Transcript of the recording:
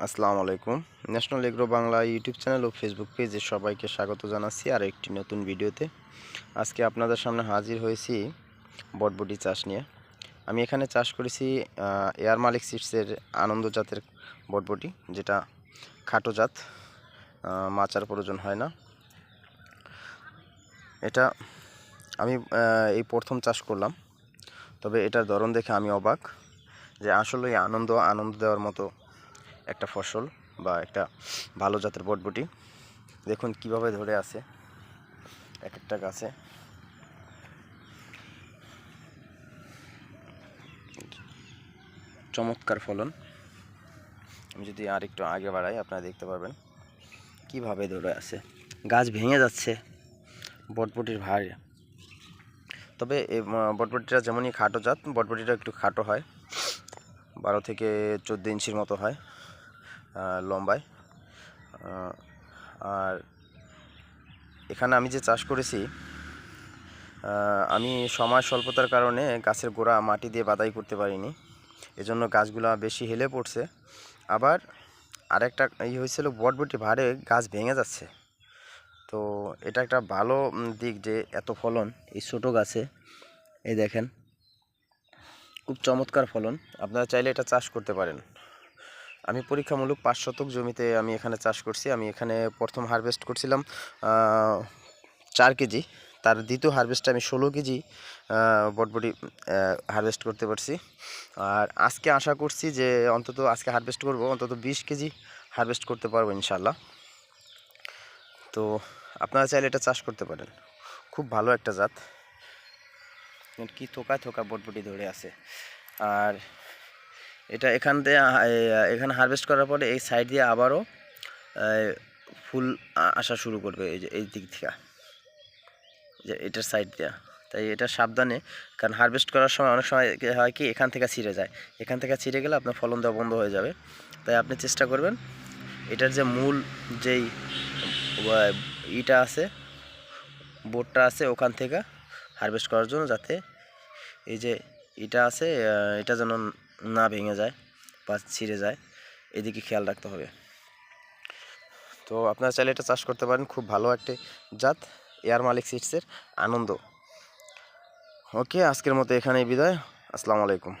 আসসালামু আলাইকুম। National agro Bangla YouTube channel ও ফেসবুক পেজে সবাইকে স্বাগত জানাচ্ছি আর একটি নতুন ভিডিওতে। আজকে আপনাদের সামনে হাজির হয়েছি বটবটি চাষ নিয়ে। আমি এখানে চাষ করেছি এয়ার মালিক সিডসের আনন্দ জাতের বটবটি, যেটা খাটো জাত, মাচার প্রয়োজন হয় না। এটা আমি এই প্রথম চাষ করলাম, তবে এটার ধরন দেখে আমি অবাক যে আসলে আনন্দ দেওয়ার মতো একটা ফসল বা একটা ভালো জাতের বটবটি। দেখুন কিভাবে ধরে আছে এক একটা গাছে। চমৎকার ফলন। আমি যদি আর একটু আগে বাড়াই আপনারা দেখতে পারবেন কিভাবে ধরে আছে। গাছ ভেঙে যাচ্ছে বটবটির ভারে। তবে এই বটবটিটা যেমনই খাটো জাত, বটবটিটা একটু খাটো হয়, 12 থেকে 14 ইঞ্চির মতো হয় লম্বায়। আর এখানে আমি যে চাষ করেছি, আমি সময় স্বল্পতার কারণে গাছের গোড়া মাটি দিয়ে বাদাই করতে পারিনি, এজন্য গাছগুলো বেশি হেলে পড়ছে। আবার আরেকটা হয়েছিল, বটবটি ভারে গাছ ভেঙে যাচ্ছে। তো এটা একটা ভালো দিক যে এত ফলন এই ছোটো গাছে। এই দেখেন খুব চমৎকার ফলন। আপনারা চাইলে এটা চাষ করতে পারেন। আমি পরীক্ষামূলক 5 শতক জমিতে আমি এখানে চাষ করছি। আমি এখানে প্রথম হারভেস্ট করছিলাম 4 কেজি, তার দ্বিতীয় হারভেস্টে আমি 16 কেজি বটবটি হারভেস্ট করতে পারছি। আর আজকে আশা করছি যে আজকে হারভেস্ট করব অন্তত 20 কেজি হারভেস্ট করতে পারবো ইনশাল্লাহ। তো আপনারা চাইলে এটা চাষ করতে পারেন, খুব ভালো একটা জাত। কি থোকা থোকা বটবটি ধরে আছে। আর এটা এখানে হারভেস্ট করার পরে এই সাইড দিয়ে আবারও ফুল আসা শুরু করবে, এই যে এই দিক থেকে, যে এটার সাইড দিয়ে। তাই এটা সাবধানে, কারণ হারভেস্ট করার সময় অনেক সময় হয় কি এখান থেকে ছিঁড়ে যায়, এখান থেকে ছিঁড়ে গেলে আপনার ফলন দেওয়া বন্ধ হয়ে যাবে। তাই আপনি চেষ্টা করবেন এটার যে মূল যেই আছে, বোর্ডটা আছে, ওখান থেকে হারভেস্ট করার জন্য, যাতে এই যে আছে এটা যেন না ভেঙে যায় বা ছিঁড়ে যায়, এদিকে খেয়াল রাখতে হবে। তো আপনারা চাইলে এটা চাষ করতে পারেন, খুব ভালো একটি জাত এয়ার মালিক সিডসের আনন্দ। ওকে, আজকের মতো এখানেই বিদায়। আসসালামু আলাইকুম।